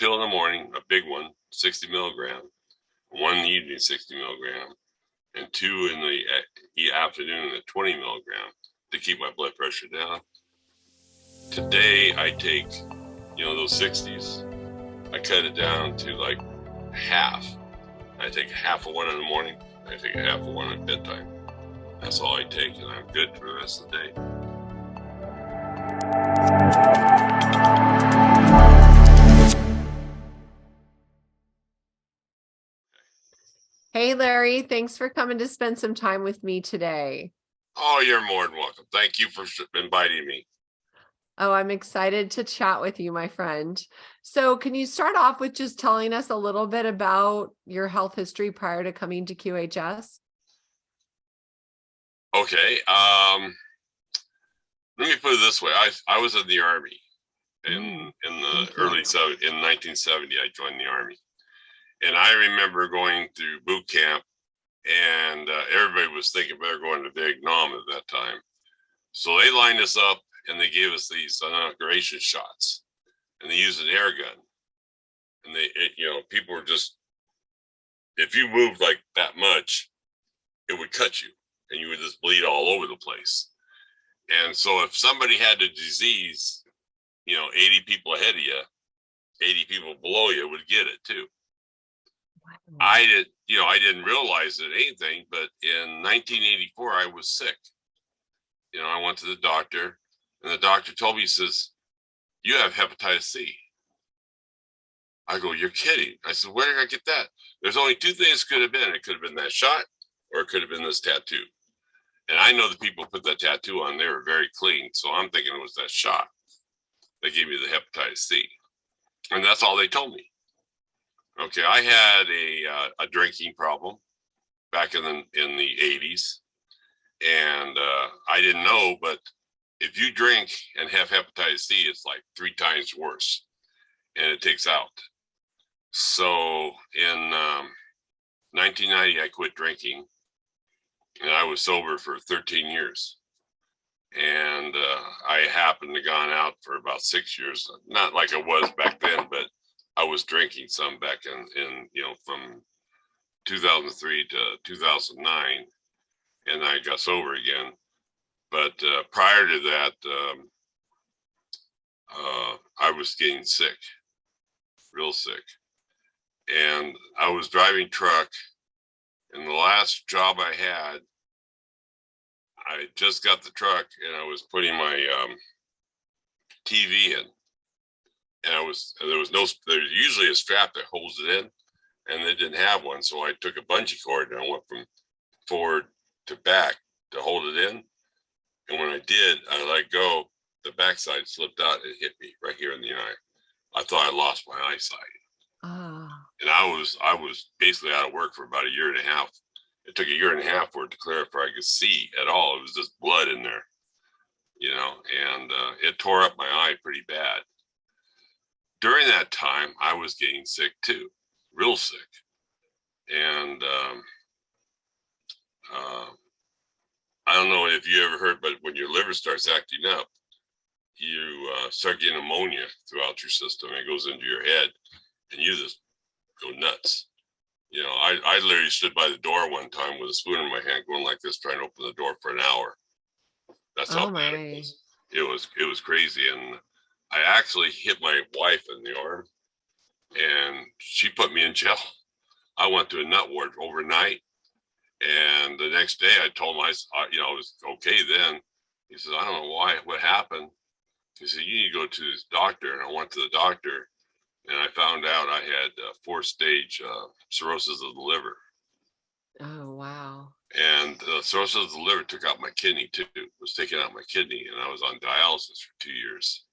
pill in the morning, a big one, 60 milligram, one in the evening, 60 milligram, and two in the afternoon at 20 milligram to keep my blood pressure down. Today, I take, those 60s, I cut it down to like half. I take half of one in the morning, I take a half of one at bedtime. That's all I take, and I'm good for the rest of the day. Hey, Larry, thanks for coming to spend some time with me today. Oh, you're more than welcome. Thank you for inviting me. Oh, I'm excited to chat with you, my friend. So can you start off with just telling us a little bit about your health history prior to coming to QHS? Okay. Let me put it this way. I was in the Army in the early in 1970. I joined the Army. And I remember going through boot camp, and everybody was thinking they're going to Vietnam at that time. So they lined us up, and they gave us these inauguration shots, and they used an air gun. And people were just, if you moved like that much, it would cut you, and you would just bleed all over the place. And so if somebody had a disease, 80 people ahead of you, 80 people below you would get it too. I didn't realize it anything, but in 1984, I was sick. I went to the doctor, and the doctor told me, he says, "You have hepatitis C." I go, "You're kidding." I said, "Where did I get that?" There's only two things it could have been. It could have been that shot, or it could have been this tattoo. And I know the people who put that tattoo on, they were very clean. So I'm thinking it was that shot that gave me the hepatitis C. And that's all they told me. Okay, I had a drinking problem back in the 80s, and I didn't know, but if you drink and have hepatitis C, it's like 3 times worse, and it takes out. So in 1990, I quit drinking, and I was sober for 13 years. And I happened to gone out for about 6 years, not like I was back then, but I was drinking some back in from 2003 to 2009, and I got sober again. But prior to that, I was getting sick, real sick. And I was driving truck, and the last job I had, I just got the truck, and I was putting my TV in. And there's usually a strap that holds it in, and they didn't have one. So I took a bungee cord, and I went from forward to back to hold it in. And when I did, I let go, the backside slipped out and hit me right here in the eye. I thought I lost my eyesight. And I was basically out of work for about a year and a half. It took a year and a half for it to clear before I could see at all. It was just blood in there, and it tore up my eye pretty bad. During that time, I was getting sick too, real sick. And I don't know if you ever heard, but when your liver starts acting up, you start getting ammonia throughout your system. It goes into your head, and you just go nuts. I literally stood by the door one time with a spoon in my hand, going like this, trying to open the door for an hour. That's how bad it was. It was crazy, and I actually hit my wife in the arm, and she put me in jail. I went to a nut ward overnight, and the next day I told him, it was okay then. He says, "I don't know what happened." He said, "You need to go to this doctor." And I went to the doctor, and I found out I had 4th-stage cirrhosis of the liver. Oh, wow. And the cirrhosis of the liver took out my kidney too. It was taking out my kidney, and I was on dialysis for 2 years.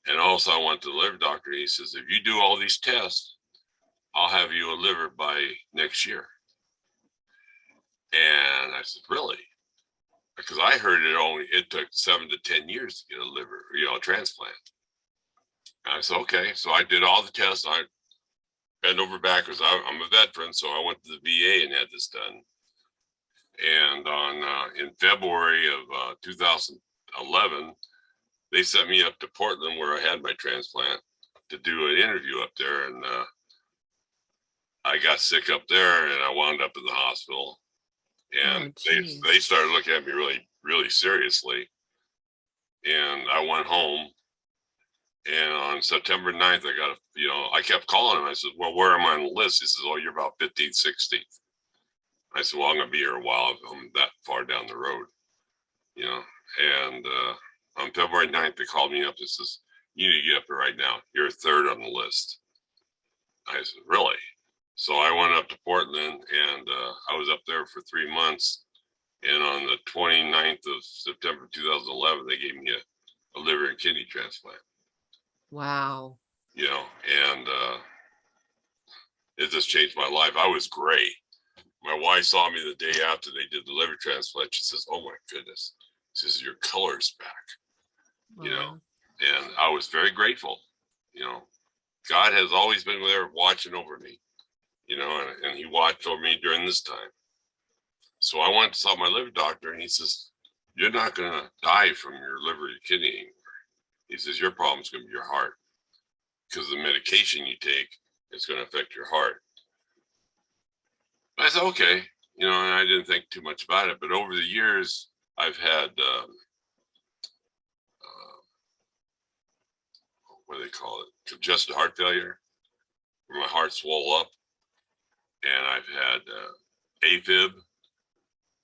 And also I went to the liver doctor, and he says, "If you do all these tests, I'll have you a liver by next year." And I said, "Really?" Because I heard it took 7 to 10 years to get a liver, a transplant. And I said, "Okay." So I did all the tests. I bent over backwards. I'm a veteran, so I went to the VA and had this done. And in February of 2011, they sent me up to Portland where I had my transplant. to do an interview up there, and I got sick up there, and I wound up in the hospital. And they started looking at me really, really seriously. And I went home. And on September 9th, I kept calling him. I said, well, where am I on the list? He says, oh, you're about 15th, 16th. I said, well, I'm going to be here a while. I'm that far down the road, And on February 9th, they called me up and says, you need to get up here right now. You're third on the list. I said, really? So I went up to Portland, and I was up there for 3 months. And on the 29th of September 2011, they gave me a liver and kidney transplant. Wow. And it just changed my life. I was gray. My wife saw me the day after they did the liver transplant. She says, oh my goodness. She says, your color's back, and I was very grateful. God has always been there watching over me, and he watched over me during this time. So I went to saw my liver doctor, and he says, you're not going to die from your liver and kidney anymore. He says, your problem's going to be your heart, because the medication you take is going to affect your heart. I said, okay, and I didn't think too much about it. But over the years, I've had, what do they call it? Congested heart failure, where my heart swelled up. And I've had AFib,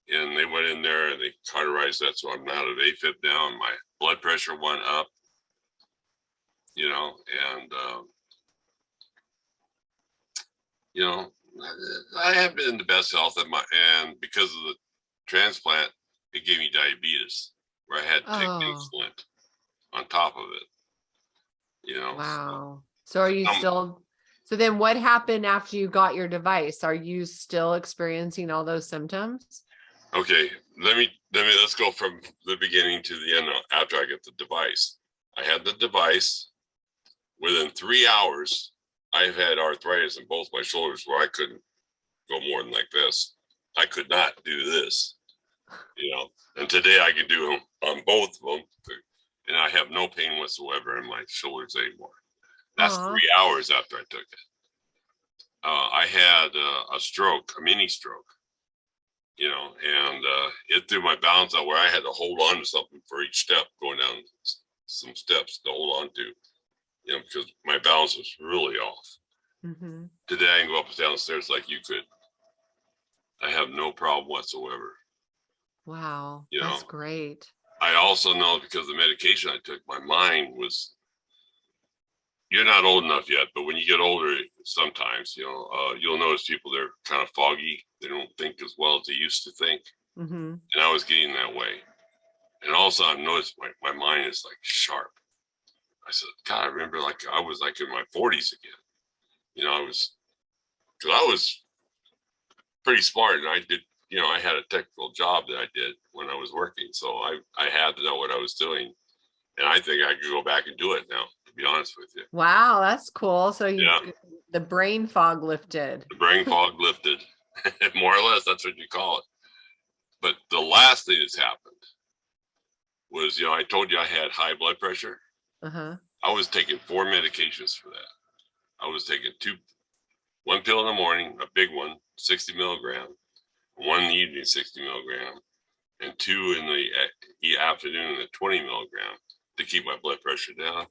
and they went in there and they cauterized that. So I'm out of AFib now, and my blood pressure went up, I have been in the best health and because of the transplant, it gave me diabetes, where I had to take insulin on top of it. Wow. So are you still? So then, what happened after you got your device? Are you still experiencing all those symptoms? Okay, let's go from the beginning to the end. After I get the device, I had the device. Within 3 hours, I've had arthritis in both my shoulders, where I couldn't go more than like this. I could not do this, and today I can do them on both of them, and I have no pain whatsoever in my shoulders anymore. That's 3 hours after I took it. I had a stroke, a mini stroke, and it threw my balance out, where I had to hold on to something for each step, going down some steps to hold on to, because my balance was really off. Mm-hmm. Today I can go up and down the stairs like you could. I have no problem whatsoever. Wow, that's great. I also know, because the medication I took, my mind was, you're not old enough yet, but when you get older, sometimes, you'll notice people, they're kind of foggy. They don't think as well as they used to think. Mm-hmm. And I was getting that way. And also I've noticed my mind is like sharp. I said, God, I remember I was like in my 40s again. Because I was pretty smart, and I did, I had a technical job that I did when I was working. So I had to know what I was doing. And I think I could go back and do it now, to be honest with you. Wow, that's cool. So the brain fog lifted. The brain fog lifted, more or less. That's what you call it. But the last thing that's happened was, I told you I had high blood pressure. Uh-huh. I was taking 4 medications for that. I was taking 1 pill in the morning, a big one, 60 milligram, 1 in the evening, 60 milligram, and 2 in the afternoon at 20 milligram to keep my blood pressure down.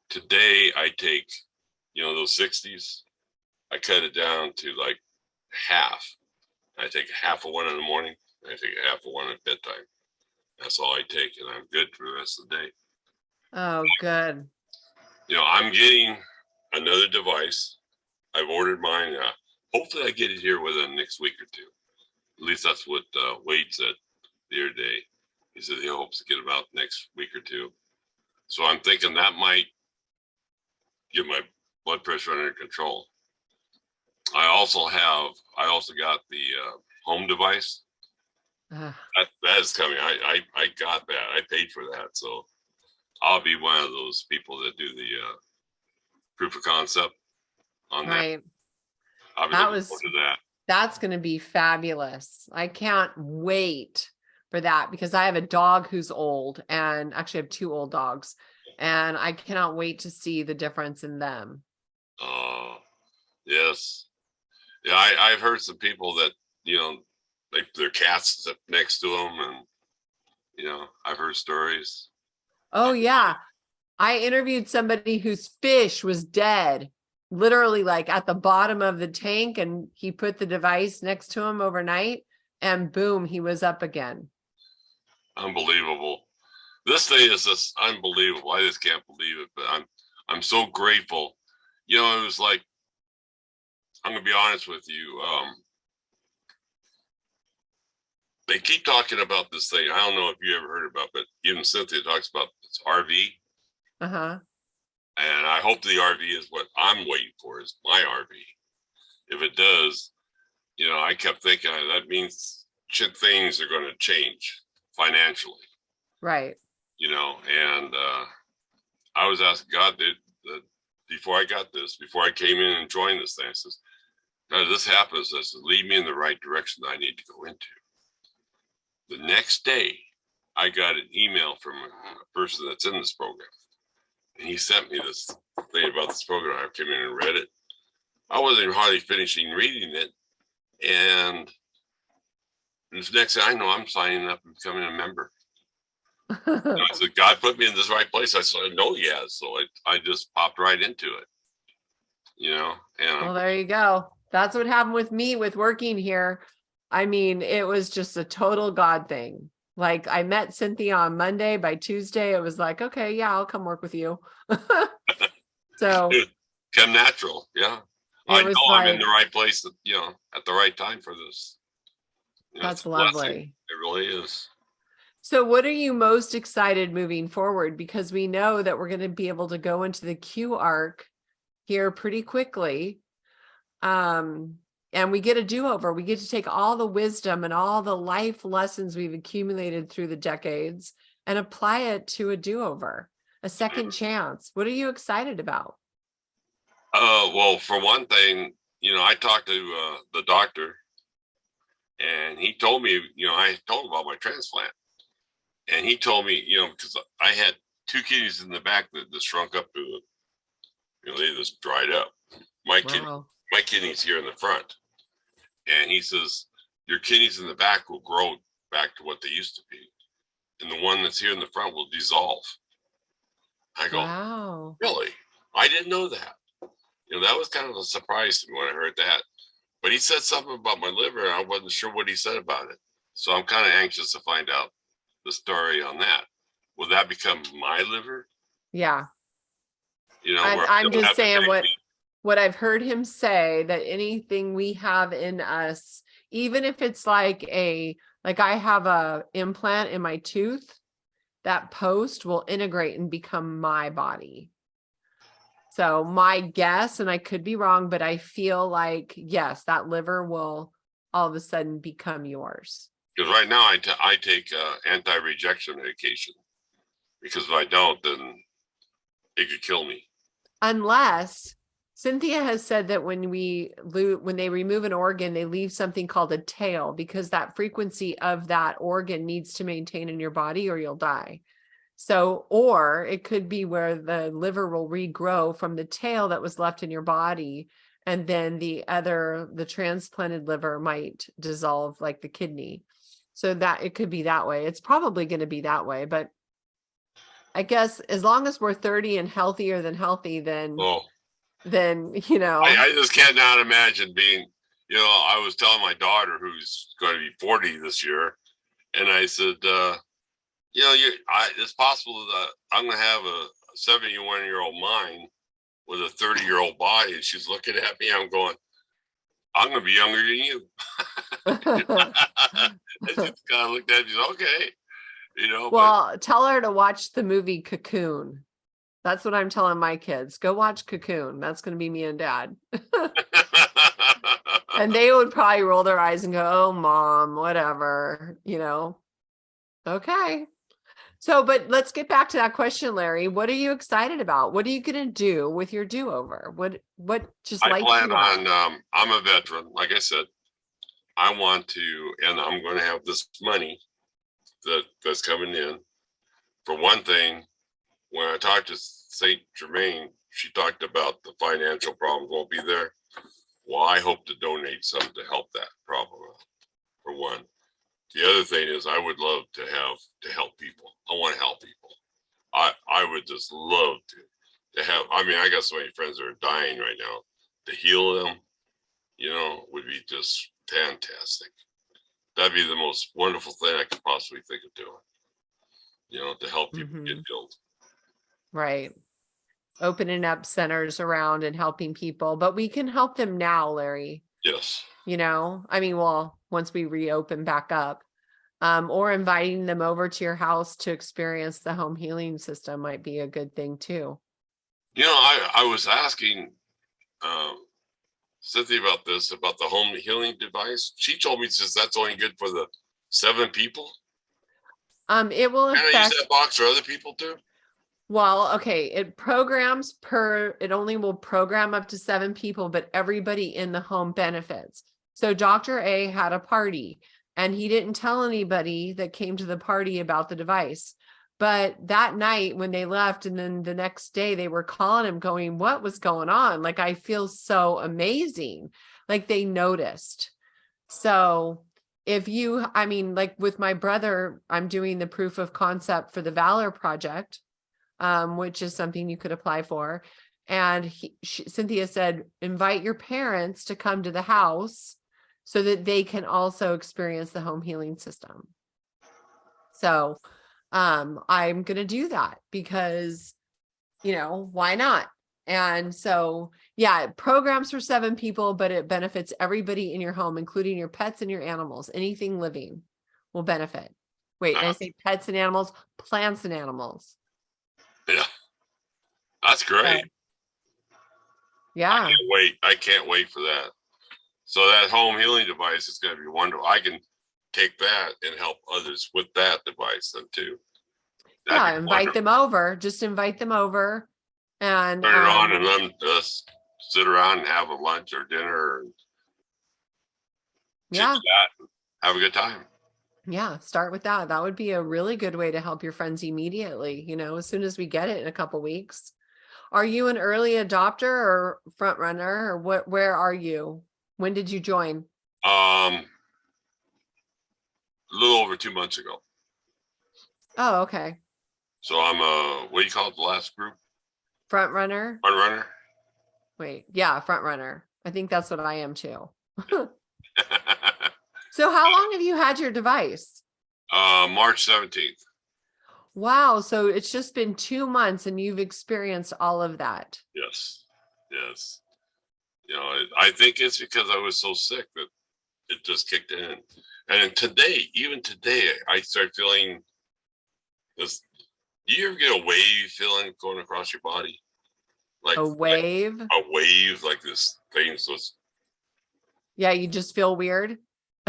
Today, I take, those 60s, I cut it down to like half. I take half of one in the morning, and I take half of one at bedtime. That's all I take, and I'm good for the rest of the day. Oh, good. I'm getting another device. I've ordered mine. Hopefully I get it here within the next week or two. At least that's what Wade said the other day. He said he hopes to get it out next week or two. So I'm thinking that might get my blood pressure under control. I also got the home device. That is coming. I got that. I paid for that. So I'll be one of those people that do the proof of concept on that. I'll be looking forward to that. That's going to be fabulous. I can't wait for that, because I have a dog who's old, and actually I have 2 old dogs. and I cannot wait to see the difference in them. Yes. Yeah, I've heard some people that, like their cats sit next to them, and I've heard stories. Oh yeah. I interviewed somebody whose fish was dead, literally like at the bottom of the tank, and he put the device next to him overnight, and boom, he was up again. Unbelievable. This thing is just unbelievable. I just can't believe it, but I'm so grateful. It was like, I'm gonna be honest with you. They keep talking about this thing. I don't know if you ever heard about, but even Cynthia talks about this RV. Uh-huh. And I hope the RV is what I'm waiting for, is my RV. If it does, I kept thinking that means things are going to change financially. Right. And I was asking God that before I came in and joined this thing, I says, God, this happens, I said, lead me in the right direction that I need to go into. The next day, I got an email from a person that's in this program. And he sent me this thing about this program. I came in and read it. I wasn't even hardly finishing reading it. And the next thing I know, I'm signing up and becoming a member. And I said, God put me in this right place. I said, no, yeah. So I just popped right into it. And well, there you go. That's what happened with me with working here. I mean, it was just a total God thing. Like, I met Cynthia on Monday. By Tuesday, it was like, okay, yeah, I'll come work with you. So come natural. Yeah. I know I'm in the right place, at the right time for this. That's lovely. It really is. So what are you most excited moving forward? Because we know that we're going to be able to go into the Q arc here pretty quickly. And we get a do-over. We get to take all the wisdom and all the life lessons we've accumulated through the decades and apply it to a do-over, a second chance. What are you excited about? Well, for one thing, I talked to the doctor, and he told me, I told him about my transplant, and he told me, because I had 2 kidneys in the back that shrunk up to, they just dried up. My kidneys here in the front, and he says your kidneys in the back will grow back to what they used to be, and the one that's here in the front will dissolve. I go, wow, really? I didn't know that. That was kind of a surprise to me when I heard that. But he said something about my liver, and I wasn't sure what he said about it. So I'm kind of anxious to find out the story on that. Will that become my liver? Yeah. I'm just saying what I've heard him say, that anything we have in us, even if it's like I have a implant in my tooth, that post will integrate and become my body. So my guess, and I could be wrong, but I feel like, yes, that liver will all of a sudden become yours. Because right now I take anti-rejection medication, because if I don't, then it could kill me. Unless Cynthia has said that when they remove an organ, they leave something called a tail, because that frequency of that organ needs to maintain in your body or you'll die. So, or it could be where the liver will regrow from the tail that was left in your body, and then the transplanted liver might dissolve like the kidney. So that it could be that way. It's probably going to be that way, but I guess as long as we're 30 and healthier than healthy, then I just cannot imagine being, I was telling my daughter, who's going to be 40 this year, and I said, it's possible that I'm going to have a 71-year-old mind with a 30-year-old body. And she's looking at me. I'm going, I'm going to be younger than you. And she kind of looked at me. She's okay. Well, tell her to watch the movie Cocoon. That's what I'm telling my kids. Go watch Cocoon. That's going to be me and Dad. And they would probably roll their eyes and go, oh, Mom, whatever, Okay. So, but let's get back to that question, Larry. What are you excited about? What are you going to do with your do-over? What just I plan on, I'm a veteran. Like I said, I want to, and I'm going to have this money that's coming in. For one thing, when I talked to St. Germain, she talked about the financial problems won't be there. Well, I hope to donate some to help that problem out, for one. The other thing is I would love to help people. I want to help people. I would just love to have, I mean, I got so many friends that are dying right now. To heal them, would be just fantastic. That'd be the most wonderful thing I could possibly think of doing, to help people get healed. Right. Opening up centers around and helping people, but we can help them now, Larry. Yes. I mean, well, once we reopen back up, or inviting them over to your house to experience the home healing system might be a good thing too. I was asking Cynthia about the home healing device. She told me, says that's only good for the 7 people. It will affect. Can I use that box for other people too? Well, okay, it only will program up to 7 people, but everybody in the home benefits. So Dr. A had a party and he didn't tell anybody that came to the party about the device. But that night when they left, and then the next day they were calling him going, what was going on? Like, I feel so amazing. Like they noticed. So like with my brother, I'm doing the proof of concept for the Valor Project, which is something you could apply for. And Cynthia said, invite your parents to come to the house so that they can also experience the home healing system. So I'm going to do that because, why not? And so, yeah, it programs for 7 people, but it benefits everybody in your home, including your pets and your animals. Anything living will benefit. Wait, did I say pets and animals? Plants and animals. Yeah, that's great. Yeah. I can't wait for that. So that home healing device is going to be wonderful. I can take that and help others with that device then too. That'd invite them over. Just invite them over and turn it on and then just sit around and have a lunch or dinner and chit chat, have a good time. Yeah, start with that. That would be a really good way to help your friends immediately, as soon as we get it in a couple weeks. Are you an early adopter or front runner, or where are you? When did you join? A little over 2 months ago. Oh, okay. So I'm what do you call it, the last group? Front runner? Front runner? Wait, yeah, front runner. I think that's what I am too. So how long have you had your device? March 17th. Wow. So it's just been 2 months and you've experienced all of that. Yes. I think it's because I was so sick that it just kicked in. And even today, I start feeling this. Do you ever get a wave feeling going across your body? Like a wave? A wave, like this thing. So yeah, you just feel weird.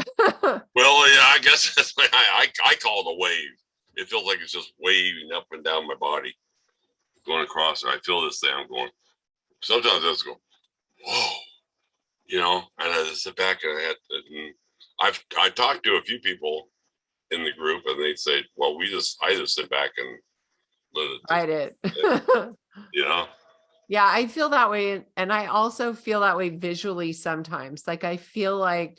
Well, yeah, I guess that's what I call it a wave. It feels like it's just waving up and down my body, going across. And I feel this thing. I'm going. Sometimes I just go, whoa, and I just sit back and I talked to a few people in the group, and they say, well, I just sit back and let it. Write it. Yeah, I feel that way. And I also feel that way visually sometimes. Like I feel like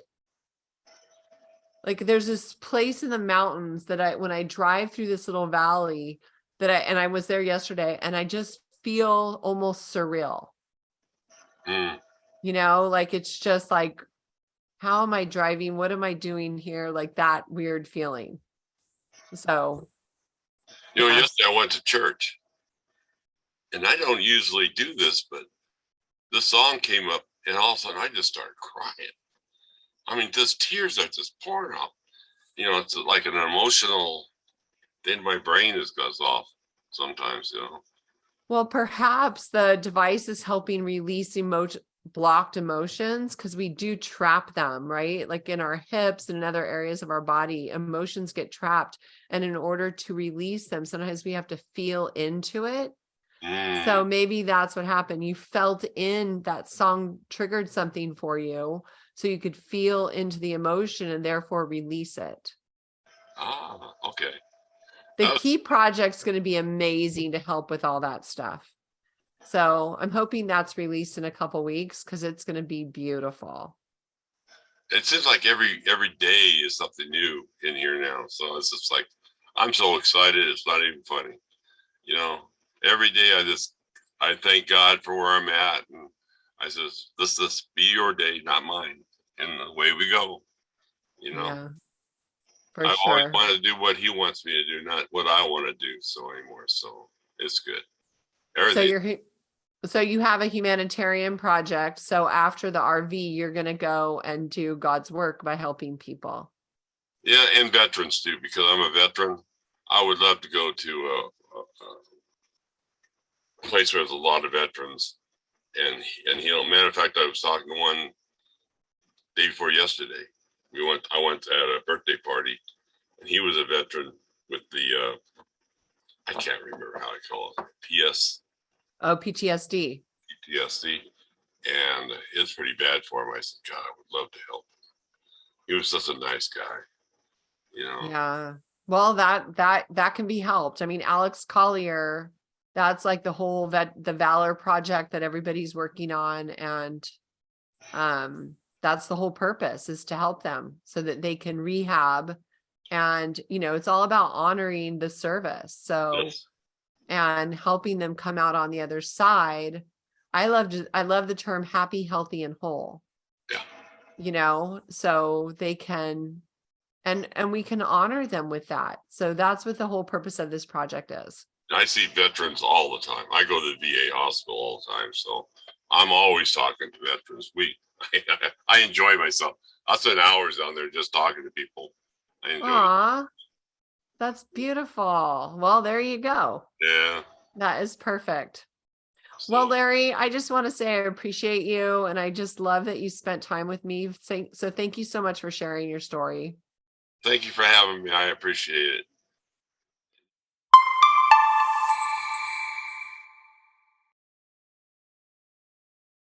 there's this place in the mountains that when I drive through this little valley and I was there yesterday, and I just feel almost surreal. Like it's just like, how am I driving? What am I doing here? Like that weird feeling. So, yesterday I went to church, and I don't usually do this, but this song came up, and all of a sudden I just started crying. I mean, just tears are just pouring out. It's like an emotional, then my brain just goes off sometimes, Well, perhaps the device is helping release blocked emotions, because we do trap them, right? Like in our hips and in other areas of our body, emotions get trapped. And in order to release them, sometimes we have to feel into it. So maybe that's what happened. You felt in that song, triggered something for you, so you could feel into the emotion and therefore release it. Okay. The key project's going to be amazing to help with all that stuff. So I'm hoping that's released in a couple weeks because it's going to be beautiful. It seems like every day is something new in here now. So it's just like, I'm so excited. It's not even funny. You know, every day I thank God for where I'm at. And I says, this be your day, not mine. And away we go. You know, Yeah, for I've always sure. wanted to do what he wants me to do, not what I want to do so anymore. So it's good. Everything. So you have a humanitarian project. So after the RV, you're going to go and do God's work by helping people. Yeah, and veterans too, because I'm a veteran. I would love to go to a place where there's a lot of veterans. And matter of fact, I was talking to one day before yesterday. I went at a birthday party, and he was a veteran with the I can't remember how I call it, PTSD. PTSD, and it's pretty bad for him. I said, God, I would love to help him. He was such a nice guy, you know. Yeah. Well, that can be helped. I mean, Alex Collier, that's like the whole the Valor project that everybody's working on, and that's the whole purpose, is to help them so that they can rehab. And it's all about honoring the service. So Yes. And helping them come out on the other side. I love the term happy, healthy, and whole. Yeah. So they can, and we can honor them with that. So that's what the whole purpose of this project is. I see veterans all the time. I go to the VA hospital all the time, so I'm always talking to veterans. I enjoy myself. I spend hours down there just talking to people. I enjoy it. That's beautiful. Well, there you go. Yeah. That is perfect. Well, Larry, I just want to say I appreciate you, and I just love that you spent time with me. So thank you so much for sharing your story. Thank you for having me. I appreciate it.